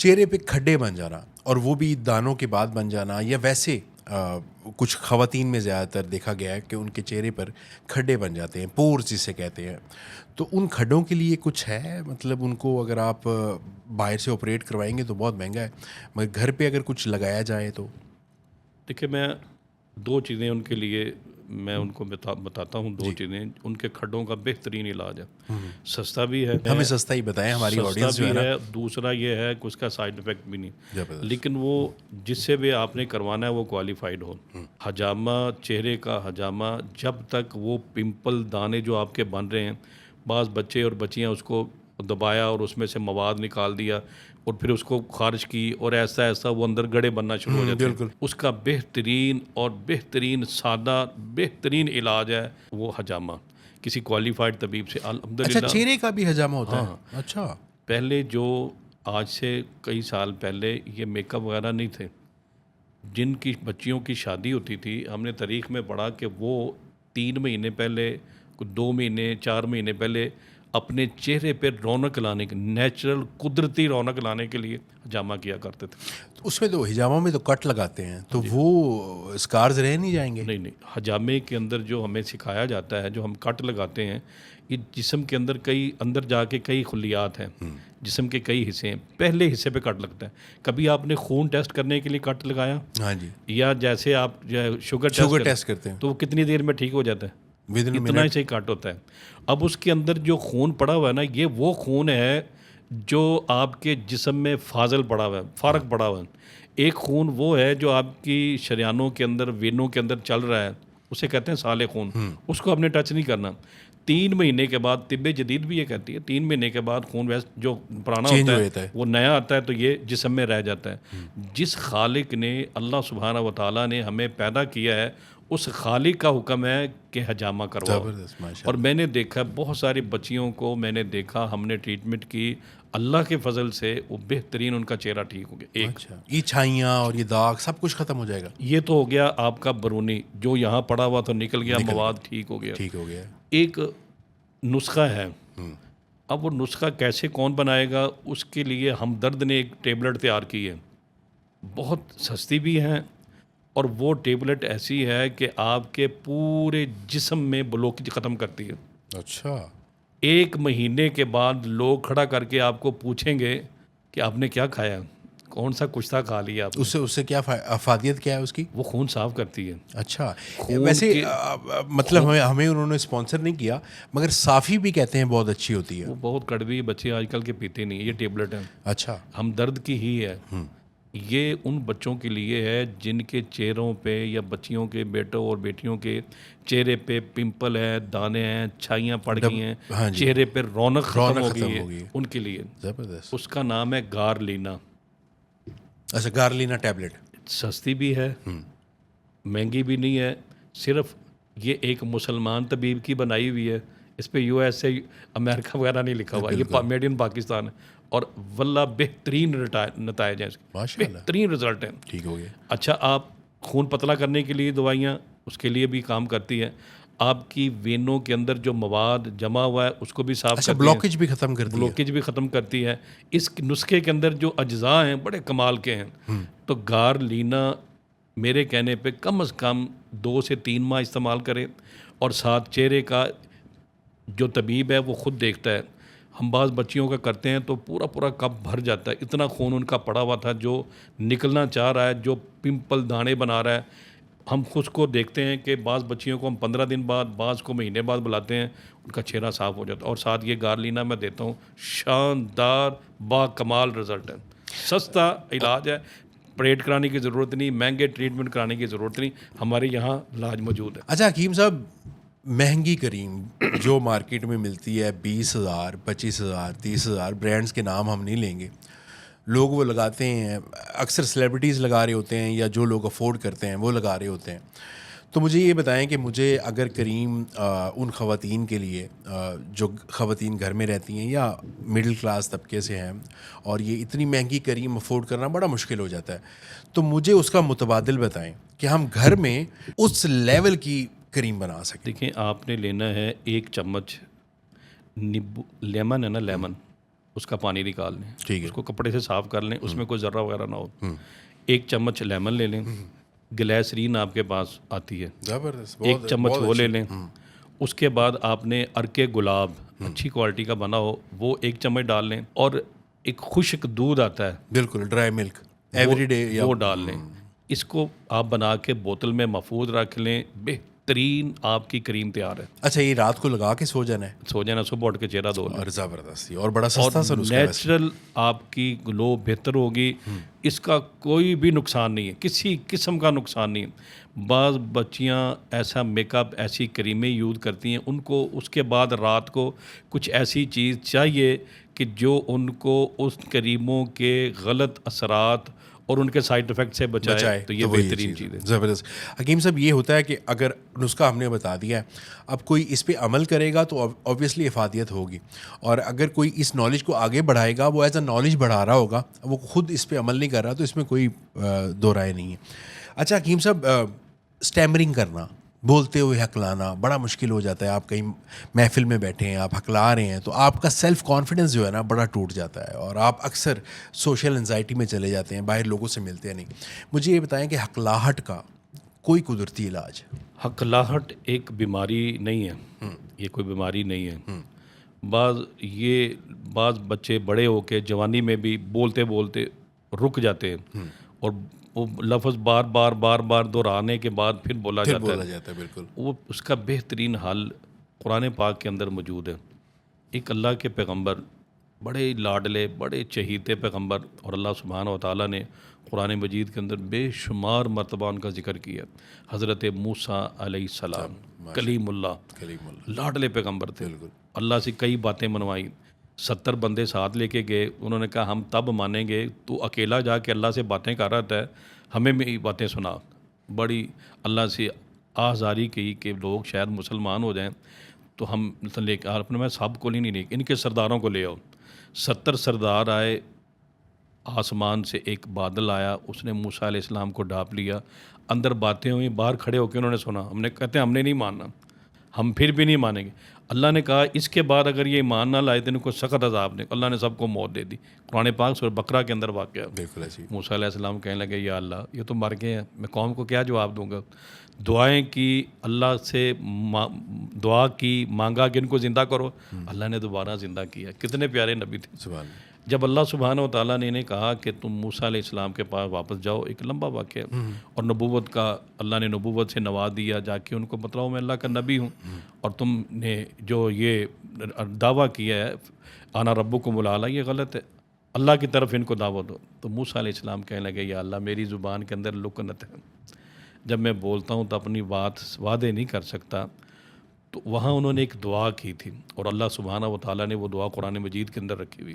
चेहरे पे खड्डे बन जाना, और वो भी दानों के बाद बन जाना, या वैसे कुछ ख़वातीन में ज़्यादातर देखा गया है कि उनके चेहरे पर खड्डे बन जाते हैं, पोर्स जिसे कहते हैं। तो उन खड्डों के लिए कुछ है, मतलब उनको अगर आप बाहर से ऑपरेट करवाएंगे तो बहुत महंगा है, मगर घर पे अगर कुछ लगाया जाए तो? देखिए, मैं दो चीज़ें उनके लिए मैं उनको बताता हूँ। दो चीज़ें उनके खड्डों का बेहतरीन इलाज है, सस्ता भी है। हमें सस्ता ही बताएं, हमारी सस्ता ऑडियंस जो भी है ना। है, दूसरा ये है कि उसका साइड इफ़ेक्ट भी नहीं। ज़बरदस्त। लेकिन वो जिससे भी आपने करवाना है वो क्वालिफाइड हो। हजामा, चेहरे का हजामा, जब तक वो पिंपल दाने जो आपके बन रहे हैं, बाज़ बच्चे और बच्चियाँ उसको दबाया और उसमें से मवाद निकाल दिया और फिर उसको खारिज की, और ऐसा ऐसा वो अंदर गड़े बनना शुरू हो जाते हैं। उसका बेहतरीन और बेहतरीन सादा बेहतरीन इलाज है वो हजामा, किसी क्वालिफाइड तबीब से। अच्छा, अल्हम्दुलिल्लाह। चेहरे का भी हजामा होता हाँ। है? अच्छा। पहले जो आज से कई साल पहले ये मेकअप वगैरह नहीं थे, जिनकी बच्चियों की शादी होती थी, हमने तारीख में पढ़ा कि वो 3 महीने पहले, 2 महीने, 4 महीने पहले अपने चेहरे पे रौनक लाने के, नेचुरल कुदरती रौनक लाने के लिए हजामा किया करते थे। तो उसमें तो हिजामा में तो कट लगाते हैं, तो वो स्कार्स रह नहीं जाएंगे? नहीं नहीं, हजामे के अंदर जो हमें सिखाया जाता है, जो हम कट लगाते हैं, ये जिस्म के अंदर कई अंदर जाके कई खुलियात हैं, जिस्म के कई हिस्से हैं, पहले हिस्से पे कट लगता है। कभी आपने खून टेस्ट करने के लिए कट लगाया? हाँ जी। या जैसे आप शुगर टेस्ट करते हैं तो वो कितनी देर में ठीक हो जाता है? विदिन इतना ही सही कट होता है। अब उसके अंदर जो खून पड़ा हुआ है ना, ये वो खून है जो आपके जिस्म में फाजल पड़ा हुआ है, फ़र्क पड़ा हुआ है। एक खून वो है जो आपकी शरियानों के अंदर, वेनों के अंदर चल रहा है, उसे कहते हैं साले खून। उसको आपने टच नहीं करना। 3 महीने के बाद, तिब्बे जदीद भी ये कहती है, 3 महीने के बाद खून वैसे जो पुराना चेंज होता हो है जाता है। वो नया आता है, तो ये जिस्म में रह जाता है। जिस खालिक ने, अल्लाह सुब्हाना व तआला ने हमें पैदा किया है, उस खालिक का हुक्म है कि हजामा करवाओ। ज़बरदस्त, माशाल्लाह। और मैंने देखा बहुत सारी बच्चियों को, मैंने देखा, हमने ट्रीटमेंट की, अल्लाह के फजल से वो बेहतरीन उनका चेहरा ठीक हो गया। एक अच्छा, ये छाइयाँ और ये दाग सब कुछ ख़त्म हो जाएगा? ये तो हो गया आपका बरूनी, जो यहाँ पड़ा हुआ था निकल गया, मवाद ठीक हो गया। ठीक हो गया। एक नुस्खा है। अब वो नुस्खा कैसे कौन बनाएगा, उसके लिए हमदर्द ने एक टेबलेट तैयार की है, बहुत सस्ती भी है, और वो टेबलेट ऐसी है कि आपके पूरे जिस्म में ब्लॉकेज ख़त्म करती है। अच्छा। 1 महीने के बाद लोग खड़ा करके आपको पूछेंगे कि आपने क्या खाया, कौन सा कुश्ता खा लिया आपने। उससे उससे क्या अफादियत क्या है उसकी? वो खून साफ करती है। अच्छा। खून वैसे के मतलब हमें उन्होंने स्पॉन्सर नहीं किया, मगर साफ़ी भी कहते हैं बहुत अच्छी होती है। वो बहुत कड़वी बच्चे आजकल के पीते नहीं, ये टेबलेट है, अच्छा। हमदर्द की ही है। ये उन बच्चों के लिए है जिनके चेहरों पे, या बच्चियों के, बेटों और बेटियों के चेहरे पे पिंपल है, दाने हैं, छाइयाँ पड़ गई हैं, हाँ जी। चेहरे पे रौनक ख़त्म हो ख़त्म गई हो गई है, है। उनके लिए। ज़बरदस्त। उसका नाम है गारलीना। अच्छा, गार्लिना टैबलेट। सस्ती भी है, महंगी भी नहीं है, सिर्फ ये एक मुसलमान तबीब की बनाई हुई है। इस पे USA, अमेरिका वगैरह नहीं लिखा हुआ, ये मेड इन पाकिस्तान है, और वल्ला बेहतरीन नतायज हैं इसके, माशाल्लाह। बेहतरीन रिजल्ट हैं। ठीक हो गया। अच्छा, आप खून पतला करने के लिए दवाइयाँ, उसके लिए भी काम करती है। आपकी वेनों के अंदर जो मवाद जमा हुआ है उसको भी साफ अच्छा, करती है, ब्लॉकेज भी ख़त्म करती है? ब्लॉकेज भी ख़त्म करती है। इस नुस्खे के अंदर जो अज्जा हैं बड़े कमाल के हैं। तो गारलीना मेरे कहने पे कम से कम 2 से 3 माह इस्तेमाल करें, और साथ चेहरे का जो तबीब है वो ख़ुद देखता है। हम बाज़ बच्चियों का करते हैं तो पूरा पूरा कप भर जाता है, इतना खून उनका पड़ा हुआ था जो निकलना चाह रहा है, जो पिंपल दाने बना रहा है। हम खुद को देखते हैं कि बाज़ बच्चियों को हम 15 दिन बाद, बाज़ को महीने बाद बुलाते हैं, उनका चेहरा साफ़ हो जाता है। और साथ ये गारलीना मैं देता हूँ, शानदार बाकमाल रिज़ल्ट है, सस्ता इलाज है, ऑपरेट कराने की ज़रूरत नहीं, महंगे ट्रीटमेंट कराने की ज़रूरत नहीं, हमारे यहाँ इलाज मौजूद है। अच्छा हकीम साहब, महंगी क्रीम जो मार्केट में मिलती है 20,000, 25,000, 30,000, ब्रांड्स के नाम हम नहीं लेंगे, लोग वो लगाते हैं, अक्सर सेलिब्रिटीज़ लगा रहे होते हैं, या जो लोग अफोर्ड करते हैं वो लगा रहे होते हैं। तो मुझे ये बताएं कि मुझे अगर करीम उन ख़वातीन के लिए जो ख़वातीन घर में रहती हैं या मिडिल क्लास तबके से हैं, और ये इतनी महंगी करीम अफोर्ड करना बड़ा मुश्किल हो जाता है, तो मुझे उसका मुतबादिल बताएं कि हम घर में उस लेवल की करीम बना सकें। देखिए, आपने लेना है 1 चम्मच नींबू, लेमन है ना, लेमन, उसका पानी निकाल लें, ठीक है। उसको कपड़े से साफ़ कर लें, उसमें कोई ज़र्रा वगैरह ना हो। 1 चम्मच लेमन ले लें, ग्लिसरीन आपके पास आती है, ज़बरदस्त, 1 चम्मच वो ले लें। उसके बाद आपने अर्के गुलाब अच्छी क्वालिटी का बना हो वो 1 चम्मच डाल लें, और एक खुश्क दूध आता है बिल्कुल ड्राई मिल्क एवरीडे वो डाल लें। इसको आप बना के बोतल में महफूज रख लें, बेहतरीन आपकी क्रीम तैयार है। अच्छा, ये रात को लगा के सो जाना है? सो जाना, सुबह उठ के चेहरा धो लें, और ज़बरदस्त, और बड़ा और सस्ता सा नुस्खा है वैसे। नेचुरल आपकी ग्लो बेहतर होगी। इसका कोई भी नुकसान नहीं है, किसी किस्म का नुकसान नहीं है। बाज़ बच्चियाँ ऐसा मेकअप, ऐसी क्रीमें यूज़ करती हैं, उनको उसके बाद रात को कुछ ऐसी चीज़ चाहिए कि जो उनको उस क्रीमों के गलत असरात और उनके साइड इफ़ेक्ट से बचाए, तो ये वही बेहतरीन चीज़ है। ज़बरदस्त। हकीम साहब, ये होता है कि अगर नुस्खा हमने बता दिया है, अब कोई इस पे अमल करेगा तो ऑब्वियसली इफादियत होगी, और अगर कोई इस नॉलेज को आगे बढ़ाएगा, वो एज अ नॉलेज बढ़ा रहा होगा, वो खुद इस पे अमल नहीं कर रहा, तो इसमें कोई दो राय नहीं है। अच्छा हकीम साहब, स्टैमरिंग करना, बोलते हुए हकलाना बड़ा मुश्किल हो जाता है। आप कहीं महफिल में बैठे हैं, आप हकला रहे हैं, तो आपका सेल्फ कॉन्फिडेंस जो है ना बड़ा टूट जाता है, और आप अक्सर सोशल एंजाइटी में चले जाते हैं, बाहर लोगों से मिलते हैं नहीं। मुझे ये बताएं कि हकलाहट का कोई कुदरती इलाज? हकलाहट एक बीमारी नहीं है, ये कोई बीमारी नहीं है। बाज़ बच्चे बड़े होके जवानी में भी बोलते बोलते रुक जाते हैं, और वो लफ्ज़ बार बार दोहराने के बाद फिर बोला जाता है। बिल्कुल। वो उसका बेहतरीन हल कुरान पाक के अंदर मौजूद है। एक अल्लाह के पैगंबर, बड़े लाडले, बड़े चहीते पैगंबर, और अल्लाह सुब्हानहू व तआला ने कुरान मजीद के अंदर बेशुमार मरतबा उनका जिक्र किया। हज़रत मूसा अलैहिस्सलाम कलीमुल्लाह, लाडले पैगंबर थे, अल्लाह से कई बातें मनवाई। 70 बंदे साथ लेके गए, उन्होंने कहा हम तब मानेंगे तू अकेला जाके अल्लाह से बातें कर रहा है, हमें भी बातें सुना। बड़ी अल्लाह से आज़ारी की कि लोग शायद मुसलमान हो जाएं, तो हम लेकर अपने में सब को नहीं ले, इनके सरदारों को ले आओ। 70 सरदार आए, आसमान से एक बादल आया, उसने मूसा अलैहिस्सलाम को ढाँप लिया। अंदर बातें हुई, बाहर खड़े होकर उन्होंने सुना। कहते हमने नहीं मानना, हम फिर भी नहीं मानेंगे। अल्लाह ने कहा इसके बाद अगर ये ईमान ना लाए तो इनको सख्त अज़ाब दे। अल्लाह ने सबको मौत दे दी। कुरान पाक सूरह बकरा के अंदर वाक़या। बिल्कुल ऐसी। मूसा अलैहिस्सलाम कहने लगे या अल्लाह, ये तो मर गए हैं, मैं कौम को क्या जवाब दूंगा। दुआएं की, अल्लाह से दुआ की, मांगा कि इनको ज़िंदा करो, अल्लाह ने दोबारा ज़िंदा किया। कितने प्यारे नबी थे। सुभान। जब अल्लाह सुब्हानहू व तआला ने इन्हें कहा कि तुम मूसा अलैहिस्सलाम के पास वापस जाओ, एक लंबा वाक़या, और नबूवत का अल्लाह ने नबूवत से नवाज दिया, जाके उनको बताओ मैं अल्लाह का नबी हूँ, और तुमने जो ये दावा किया है आना रब्बुकुमुल आला, ये गलत है, अल्लाह की तरफ इनको दावत दो। तो मूसा अलैहिस्सलाम कहने लगे या अल्लाह, मेरी ज़ुबान के अंदर लुकनत है, जब मैं बोलता हूँ तो अपनी बात वादे नहीं कर सकता। तो वहाँ उन्होंने एक दुआ की थी, और अल्लाह सुब्हानहू व तआला ने वो दुआ कुरान मजीद के अंदर रखी हुई।